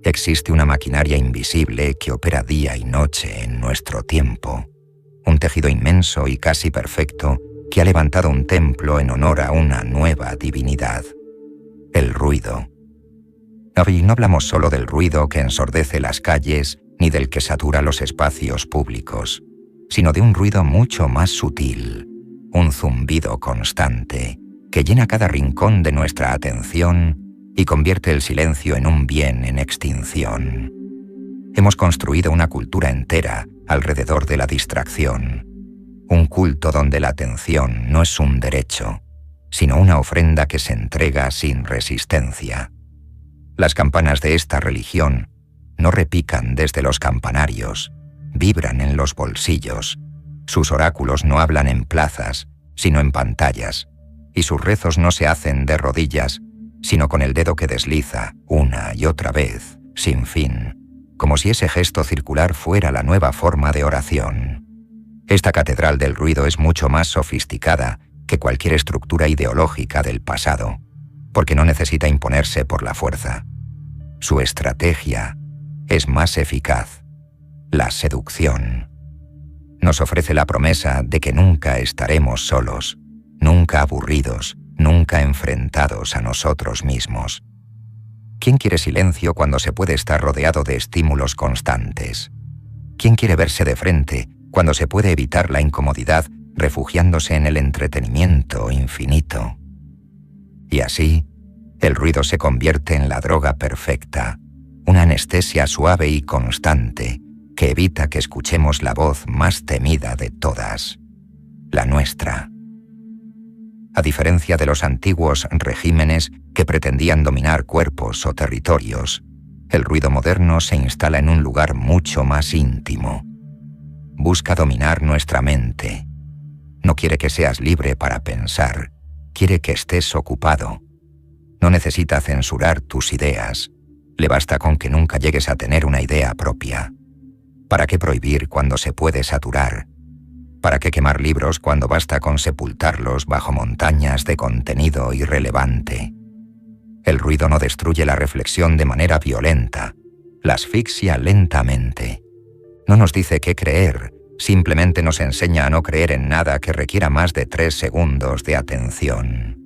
Existe una maquinaria invisible que opera día y noche en nuestro tiempo, un tejido inmenso y casi perfecto que ha levantado un templo en honor a una nueva divinidad, el ruido. Hoy no hablamos solo del ruido que ensordece las calles ni del que satura los espacios públicos, sino de un ruido mucho más sutil, un zumbido constante que llena cada rincón de nuestra atención y convierte el silencio en un bien en extinción. Hemos construido una cultura entera alrededor de la distracción, un culto donde la atención no es un derecho, sino una ofrenda que se entrega sin resistencia. Las campanas de esta religión no repican desde los campanarios, vibran en los bolsillos. Sus oráculos no hablan en plazas, sino en pantallas, y sus rezos no se hacen de rodillas, sino con el dedo que desliza una y otra vez, sin fin, como si ese gesto circular fuera la nueva forma de oración. Esta catedral del ruido es mucho más sofisticada que cualquier estructura ideológica del pasado, porque no necesita imponerse por la fuerza. Su estrategia es más eficaz, la seducción. Nos ofrece la promesa de que nunca estaremos solos, nunca aburridos, nunca enfrentados a nosotros mismos. ¿Quién quiere silencio cuando se puede estar rodeado de estímulos constantes? ¿Quién quiere verse de frente cuando se puede evitar la incomodidad refugiándose en el entretenimiento infinito? Y así, el ruido se convierte en la droga perfecta, una anestesia suave y constante que evita que escuchemos la voz más temida de todas, la nuestra. A diferencia de los antiguos regímenes que pretendían dominar cuerpos o territorios, el ruido moderno se instala en un lugar mucho más íntimo. Busca dominar nuestra mente. No quiere que seas libre para pensar, quiere que estés ocupado. No necesita censurar tus ideas, le basta con que nunca llegues a tener una idea propia. ¿Para qué prohibir cuando se puede saturar? ¿Para qué quemar libros cuando basta con sepultarlos bajo montañas de contenido irrelevante? El ruido no destruye la reflexión de manera violenta, la asfixia lentamente. No nos dice qué creer, simplemente nos enseña a no creer en nada que requiera más de 3 segundos de atención.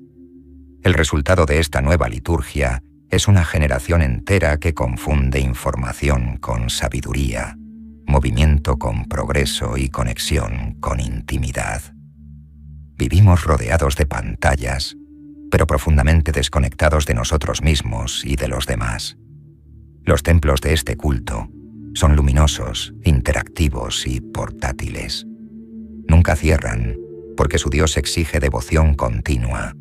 El resultado de esta nueva liturgia es una generación entera que confunde información con sabiduría, movimiento con progreso y conexión con intimidad. Vivimos rodeados de pantallas, pero profundamente desconectados de nosotros mismos y de los demás. Los templos de este culto son luminosos, interactivos y portátiles. Nunca cierran, porque su Dios exige devoción continua.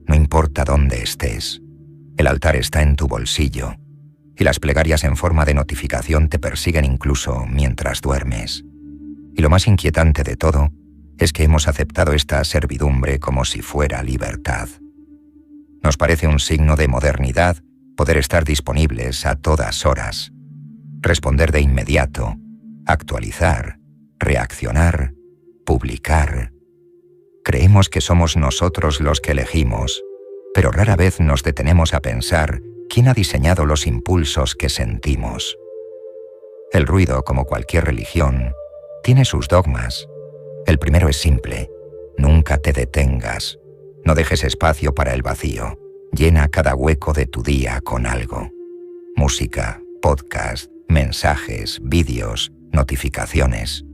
No importa dónde estés, el altar está en tu bolsillo, y las plegarias en forma de notificación te persiguen incluso mientras duermes. Y lo más inquietante de todo es que hemos aceptado esta servidumbre como si fuera libertad. Nos parece un signo de modernidad poder estar disponibles a todas horas, responder de inmediato, actualizar, reaccionar, publicar. Creemos que somos nosotros los que elegimos, pero rara vez nos detenemos a pensar quién ha diseñado los impulsos que sentimos. El ruido, como cualquier religión, tiene sus dogmas. El primero es simple: nunca te detengas, no dejes espacio para el vacío, llena cada hueco de tu día con algo. Música, podcast, mensajes, vídeos, notificaciones.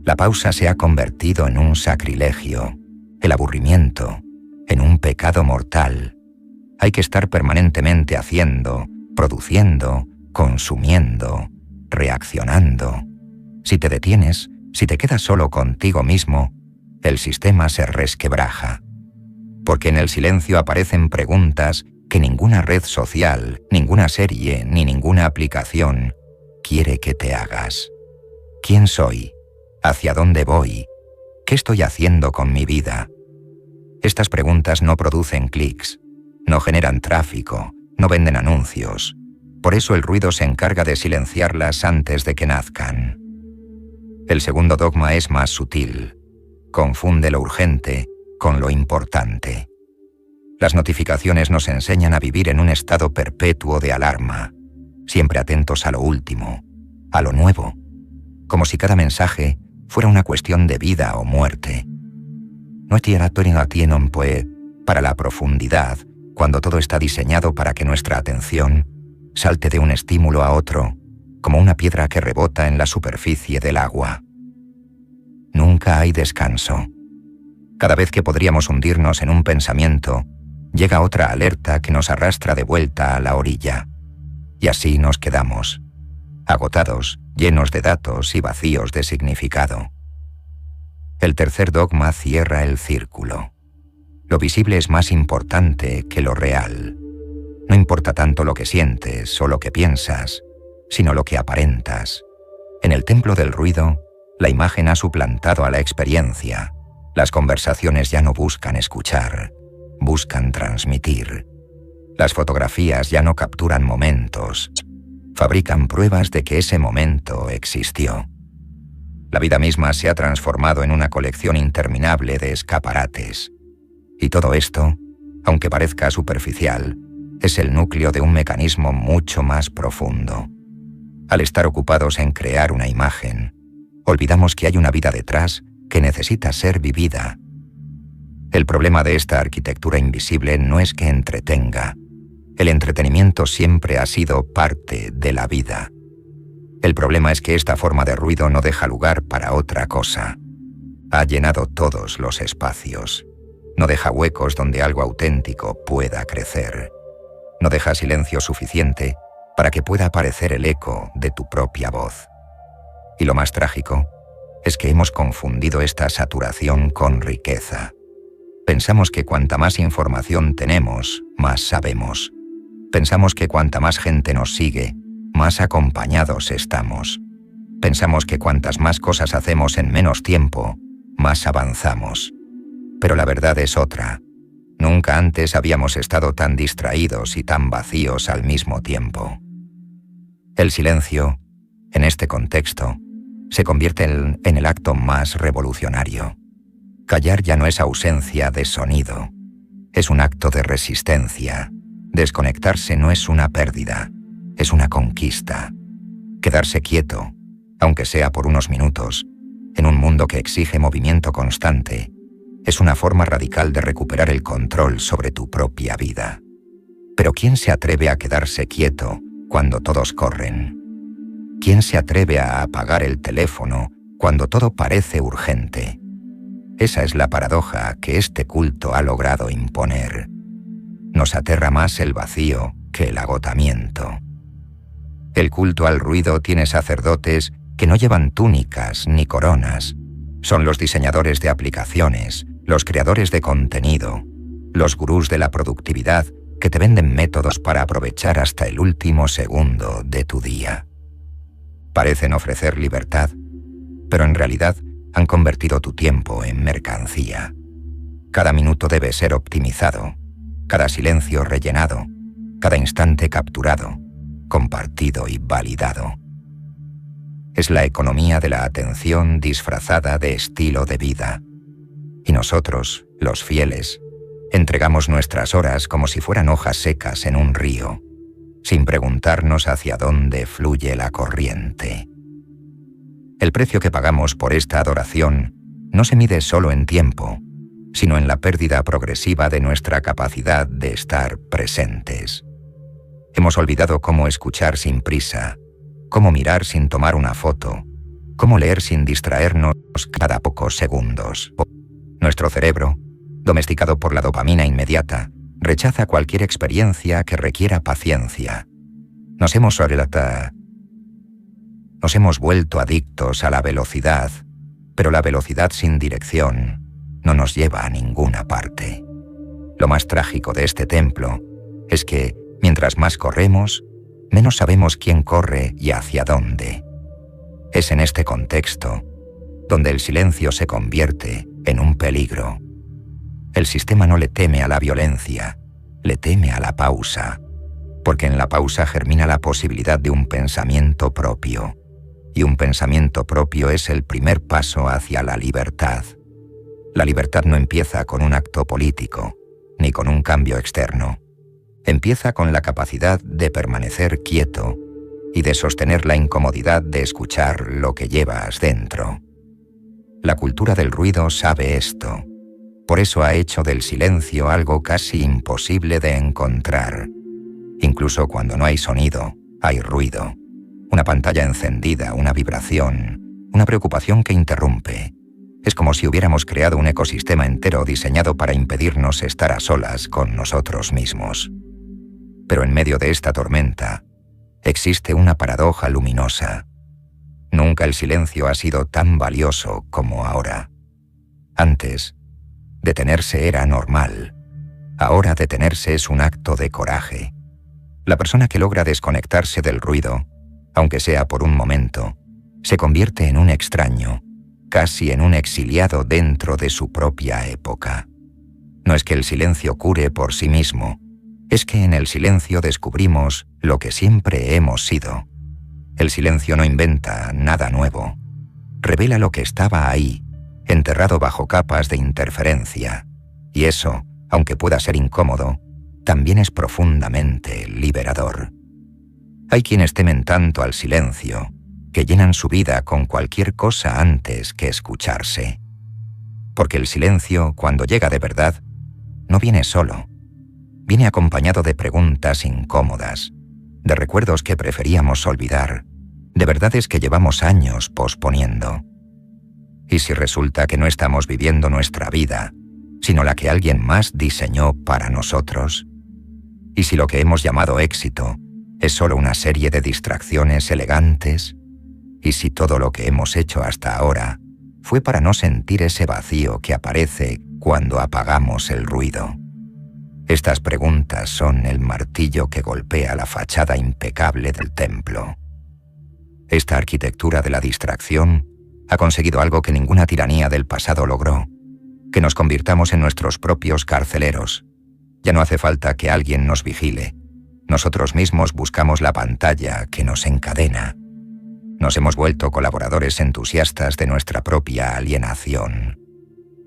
La pausa se ha convertido en un sacrilegio, el aburrimiento en un pecado mortal. Hay que estar permanentemente haciendo, produciendo, consumiendo, reaccionando. Si te detienes, si te quedas solo contigo mismo, el sistema se resquebraja. Porque en el silencio aparecen preguntas que ninguna red social, ninguna serie ni ninguna aplicación quiere que te hagas. ¿Quién soy? ¿Hacia dónde voy? ¿Qué estoy haciendo con mi vida? Estas preguntas no producen clics, no generan tráfico, no venden anuncios. Por eso el ruido se encarga de silenciarlas antes de que nazcan. El segundo dogma es más sutil. Confunde lo urgente con lo importante. Las notificaciones nos enseñan a vivir en un estado perpetuo de alarma. siempre atentos a lo último, a lo nuevo, como si cada mensaje fuera una cuestión de vida o muerte. No tienen pues para la profundidad, cuando todo está diseñado para que nuestra atención salte de un estímulo a otro, como una piedra que rebota en la superficie del agua. Nunca hay descanso. Cada vez que podríamos hundirnos en un pensamiento, llega otra alerta que nos arrastra de vuelta a la orilla. Y así nos quedamos, agotados, llenos de datos y vacíos de significado. El tercer dogma cierra el círculo. Lo visible es más importante que lo real. No importa tanto lo que sientes o lo que piensas, sino lo que aparentas. En el templo del ruido, la imagen ha suplantado a la experiencia. Las conversaciones ya no buscan escuchar, buscan transmitir. Las fotografías ya no capturan momentos, fabrican pruebas de que ese momento existió. La vida misma se ha transformado en una colección interminable de escaparates. Y todo esto, aunque parezca superficial, es el núcleo de un mecanismo mucho más profundo. Al estar ocupados en crear una imagen, olvidamos que hay una vida detrás que necesita ser vivida. El problema de esta arquitectura invisible no es que entretenga. El entretenimiento siempre ha sido parte de la vida. El problema es que esta forma de ruido no deja lugar para otra cosa. Ha llenado todos los espacios. No deja huecos donde algo auténtico pueda crecer. No deja silencio suficiente para que pueda aparecer el eco de tu propia voz. Y lo más trágico es que hemos confundido esta saturación con riqueza. Pensamos que cuanta más información tenemos, más sabemos. Pensamos que cuanta más gente nos sigue, más acompañados estamos. Pensamos que cuantas más cosas hacemos en menos tiempo, más avanzamos. Pero la verdad es otra. Nunca antes habíamos estado tan distraídos y tan vacíos al mismo tiempo. El silencio, en este contexto, se convierte en el acto más revolucionario. Callar ya no es ausencia de sonido, es un acto de resistencia. Desconectarse no es una pérdida, es una conquista. Quedarse quieto, aunque sea por unos minutos, en un mundo que exige movimiento constante, es una forma radical de recuperar el control sobre tu propia vida. Pero ¿quién se atreve a quedarse quieto cuando todos corren? ¿Quién se atreve a apagar el teléfono cuando todo parece urgente? Esa es la paradoja que este culto ha logrado imponer. Nos aterra más el vacío que el agotamiento. El culto al ruido tiene sacerdotes que no llevan túnicas ni coronas. Son los diseñadores de aplicaciones, los creadores de contenido, los gurús de la productividad que te venden métodos para aprovechar hasta el último segundo de tu día. Parecen ofrecer libertad, pero en realidad han convertido tu tiempo en mercancía. Cada minuto debe ser optimizado, cada silencio rellenado, cada instante capturado, compartido y validado. Es la economía de la atención disfrazada de estilo de vida. Y nosotros, los fieles, entregamos nuestras horas como si fueran hojas secas en un río, sin preguntarnos hacia dónde fluye la corriente. El precio que pagamos por esta adoración no se mide solo en tiempo, sino en la pérdida progresiva de nuestra capacidad de estar presentes. Hemos olvidado cómo escuchar sin prisa, cómo mirar sin tomar una foto, cómo leer sin distraernos cada pocos segundos. Nuestro cerebro, domesticado por la dopamina inmediata, rechaza cualquier experiencia que requiera paciencia. Nos hemos vuelto adictos a la velocidad, pero la velocidad sin dirección no nos lleva a ninguna parte. Lo más trágico de este templo es que, mientras más corremos, menos sabemos quién corre y hacia dónde. Es en este contexto donde el silencio se convierte en un peligro. El sistema no le teme a la violencia, le teme a la pausa, porque en la pausa germina la posibilidad de un pensamiento propio, y un pensamiento propio es el primer paso hacia la libertad. La libertad no empieza con un acto político, ni con un cambio externo. Empieza con la capacidad de permanecer quieto y de sostener la incomodidad de escuchar lo que llevas dentro. La cultura del ruido sabe esto. Por eso ha hecho del silencio algo casi imposible de encontrar. Incluso cuando no hay sonido, hay ruido. Una pantalla encendida, una vibración, una preocupación que interrumpe. Es como si hubiéramos creado un ecosistema entero diseñado para impedirnos estar a solas con nosotros mismos. Pero en medio de esta tormenta, existe una paradoja luminosa. Nunca el silencio ha sido tan valioso como ahora. Antes, detenerse era normal. Ahora detenerse es un acto de coraje. La persona que logra desconectarse del ruido, aunque sea por un momento, se convierte en un extraño, casi en un exiliado dentro de su propia época. No es que el silencio cure por sí mismo, es que en el silencio descubrimos lo que siempre hemos sido. El silencio no inventa nada nuevo. Revela lo que estaba ahí, enterrado bajo capas de interferencia. Y eso, aunque pueda ser incómodo, también es profundamente liberador. Hay quienes temen tanto al silencio, que llenan su vida con cualquier cosa antes que escucharse. Porque el silencio, cuando llega de verdad, no viene solo. Viene acompañado de preguntas incómodas, de recuerdos que preferíamos olvidar, de verdades que llevamos años posponiendo. ¿Y si resulta que no estamos viviendo nuestra vida, sino la que alguien más diseñó para nosotros? ¿Y si lo que hemos llamado éxito es solo una serie de distracciones elegantes? ¿Y si todo lo que hemos hecho hasta ahora fue para no sentir ese vacío que aparece cuando apagamos el ruido? Estas preguntas son el martillo que golpea la fachada impecable del templo. Esta arquitectura de la distracción ha conseguido algo que ninguna tiranía del pasado logró: que nos convirtamos en nuestros propios carceleros. Ya no hace falta que alguien nos vigile. Nosotros mismos buscamos la pantalla que nos encadena. Nos hemos vuelto colaboradores entusiastas de nuestra propia alienación.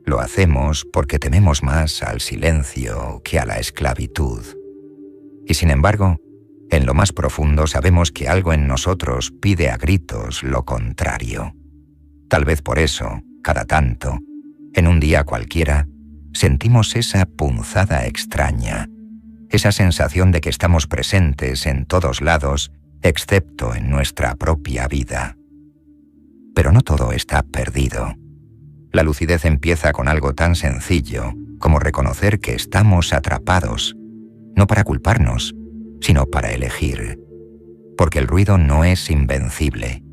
Lo hacemos porque tememos más al silencio que a la esclavitud. Y sin embargo, en lo más profundo sabemos que algo en nosotros pide a gritos lo contrario. Tal vez por eso, cada tanto, en un día cualquiera, sentimos esa punzada extraña, esa sensación de que estamos presentes en todos lados, excepto en nuestra propia vida. Pero no todo está perdido. La lucidez empieza con algo tan sencillo como reconocer que estamos atrapados, no para culparnos, sino para elegir. Porque el ruido no es invencible.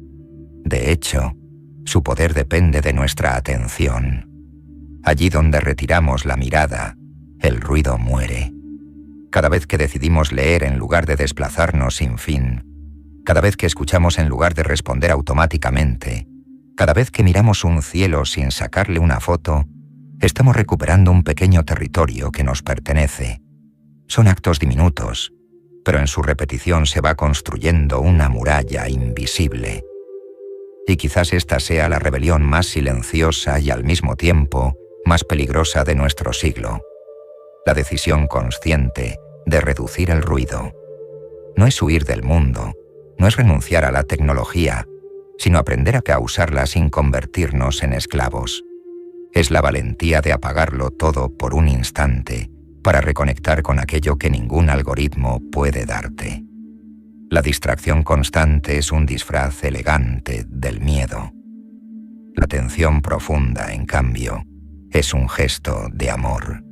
De hecho, su poder depende de nuestra atención. Allí donde retiramos la mirada, el ruido muere. Cada vez que decidimos leer en lugar de desplazarnos sin fin, cada vez que escuchamos en lugar de responder automáticamente, cada vez que miramos un cielo sin sacarle una foto, estamos recuperando un pequeño territorio que nos pertenece. Son actos diminutos, pero en su repetición se va construyendo una muralla invisible. Y quizás esta sea la rebelión más silenciosa y al mismo tiempo más peligrosa de nuestro siglo. La decisión consciente de reducir el ruido. No es huir del mundo, no es renunciar a la tecnología, sino aprender a causarla sin convertirnos en esclavos. Es la valentía de apagarlo todo por un instante para reconectar con aquello que ningún algoritmo puede darte. La distracción constante es un disfraz elegante del miedo. La atención profunda, en cambio, es un gesto de amor.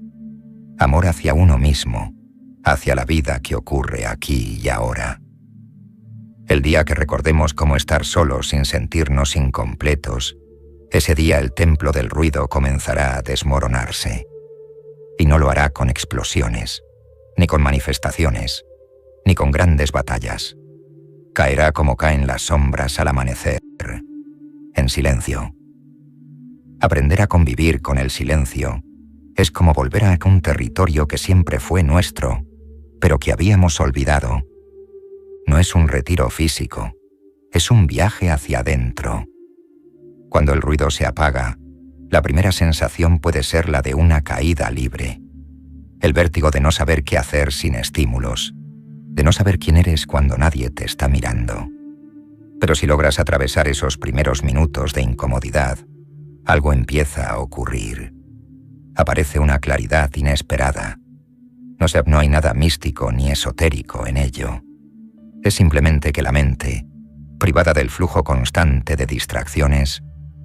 Amor hacia uno mismo, hacia la vida que ocurre aquí y ahora. El día que recordemos cómo estar solos sin sentirnos incompletos, ese día el templo del ruido comenzará a desmoronarse. Y no lo hará con explosiones, ni con manifestaciones, ni con grandes batallas. Caerá como caen las sombras al amanecer, en silencio. Aprender a convivir con el silencio es como volver a un territorio que siempre fue nuestro, pero que habíamos olvidado. No es un retiro físico, es un viaje hacia adentro. Cuando el ruido se apaga, la primera sensación puede ser la de una caída libre, el vértigo de no saber qué hacer sin estímulos, de no saber quién eres cuando nadie te está mirando. Pero si logras atravesar esos primeros minutos de incomodidad, algo empieza a ocurrir. Aparece una claridad inesperada. No hay nada místico ni esotérico en ello. Es simplemente que la mente, privada del flujo constante de distracciones,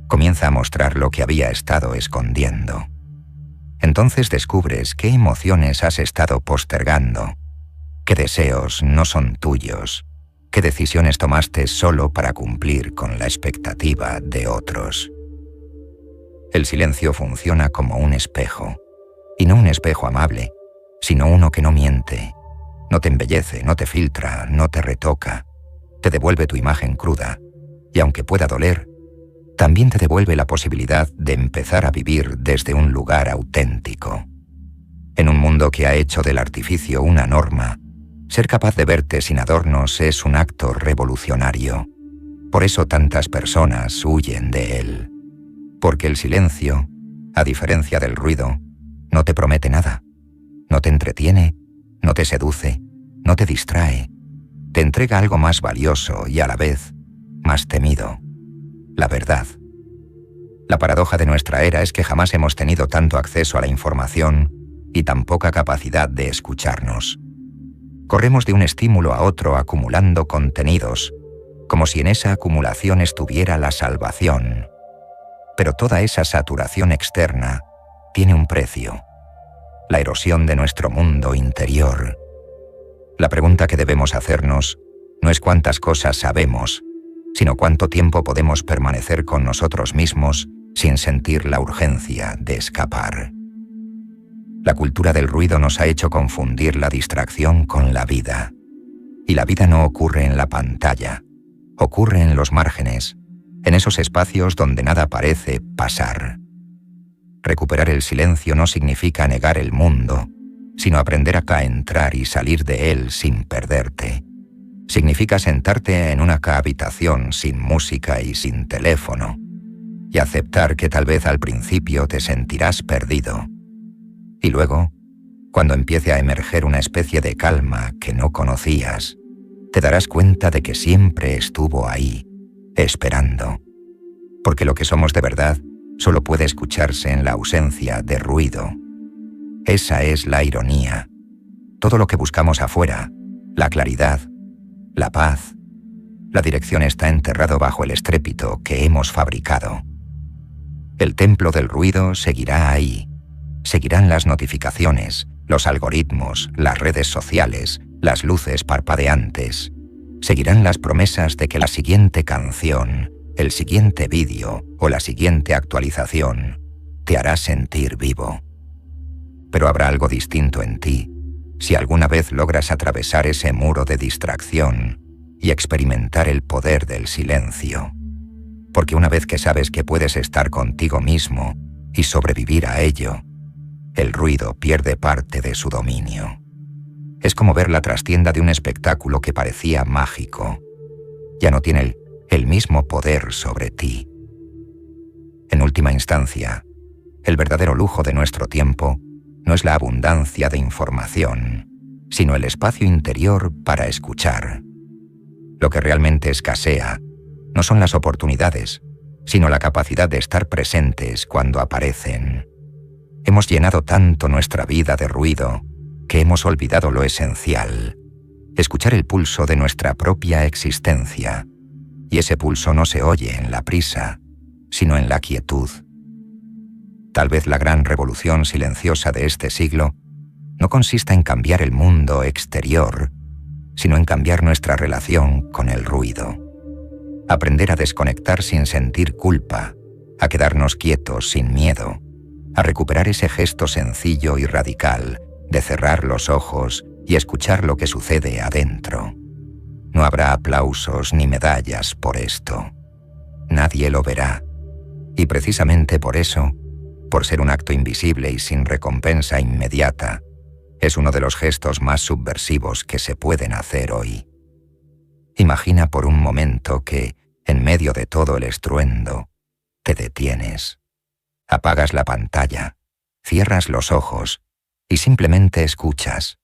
comienza a mostrar lo que había estado escondiendo. Entonces descubres qué emociones has estado postergando, qué deseos no son tuyos, qué decisiones tomaste solo para cumplir con la expectativa de otros. El silencio funciona como un espejo, y no un espejo amable, sino uno que no miente, no te embellece, no te filtra, no te retoca, te devuelve tu imagen cruda, y aunque pueda doler, también te devuelve la posibilidad de empezar a vivir desde un lugar auténtico. En un mundo que ha hecho del artificio una norma, ser capaz de verte sin adornos es un acto revolucionario. Por eso tantas personas huyen de él. Porque el silencio, a diferencia del ruido, no te promete nada. No te entretiene, no te seduce, no te distrae. Te entrega algo más valioso y a la vez más temido: la verdad. La paradoja de nuestra era es que jamás hemos tenido tanto acceso a la información y tan poca capacidad de escucharnos. Corremos de un estímulo a otro acumulando contenidos, como si en esa acumulación estuviera la salvación. Pero toda esa saturación externa tiene un precio: la erosión de nuestro mundo interior. La pregunta que debemos hacernos no es cuántas cosas sabemos, sino cuánto tiempo podemos permanecer con nosotros mismos sin sentir la urgencia de escapar. La cultura del ruido nos ha hecho confundir la distracción con la vida. Y la vida no ocurre en la pantalla, ocurre en los márgenes, en esos espacios donde nada parece pasar. Recuperar el silencio no significa negar el mundo, sino aprender a entrar y salir de él sin perderte. Significa sentarte en una habitación sin música y sin teléfono, y aceptar que tal vez al principio te sentirás perdido. Y luego, cuando empiece a emerger una especie de calma que no conocías, te darás cuenta de que siempre estuvo ahí, esperando. Porque lo que somos de verdad solo puede escucharse en la ausencia de ruido. Esa es la ironía. Todo lo que buscamos afuera, la claridad, la paz, la dirección, está enterrado bajo el estrépito que hemos fabricado. El templo del ruido seguirá ahí. Seguirán las notificaciones, los algoritmos, las redes sociales, las luces parpadeantes. Seguirán las promesas de que la siguiente canción, el siguiente vídeo o la siguiente actualización te hará sentir vivo. Pero habrá algo distinto en ti si alguna vez logras atravesar ese muro de distracción y experimentar el poder del silencio. Porque una vez que sabes que puedes estar contigo mismo y sobrevivir a ello, el ruido pierde parte de su dominio. Es como ver la trastienda de un espectáculo que parecía mágico. Ya no tiene el mismo poder sobre ti. En última instancia, el verdadero lujo de nuestro tiempo no es la abundancia de información, sino el espacio interior para escuchar. Lo que realmente escasea no son las oportunidades, sino la capacidad de estar presentes cuando aparecen. Hemos llenado tanto nuestra vida de ruido que hemos olvidado lo esencial: escuchar el pulso de nuestra propia existencia. Y ese pulso no se oye en la prisa, sino en la quietud. Tal vez la gran revolución silenciosa de este siglo no consista en cambiar el mundo exterior, sino en cambiar nuestra relación con el ruido. Aprender a desconectar sin sentir culpa, a quedarnos quietos sin miedo, a recuperar ese gesto sencillo y radical de cerrar los ojos y escuchar lo que sucede adentro. No habrá aplausos ni medallas por esto. Nadie lo verá. Y precisamente por eso, por ser un acto invisible y sin recompensa inmediata, es uno de los gestos más subversivos que se pueden hacer hoy. Imagina por un momento que, en medio de todo el estruendo, te detienes. Apagas la pantalla, cierras los ojos y simplemente escuchas.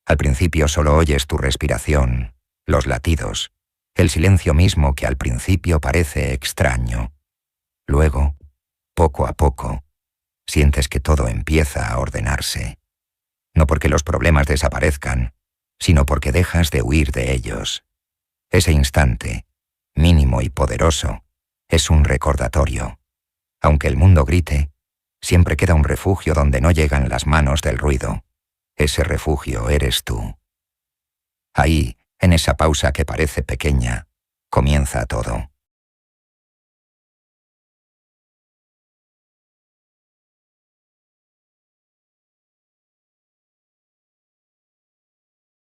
Al principio solo oyes tu respiración, los latidos, el silencio mismo que al principio parece extraño. Luego, poco a poco, sientes que todo empieza a ordenarse. No porque los problemas desaparezcan, sino porque dejas de huir de ellos. Ese instante, mínimo y poderoso, es un recordatorio. Aunque el mundo grite, siempre queda un refugio donde no llegan las manos del ruido. Ese refugio eres tú. Ahí, en esa pausa que parece pequeña, comienza todo.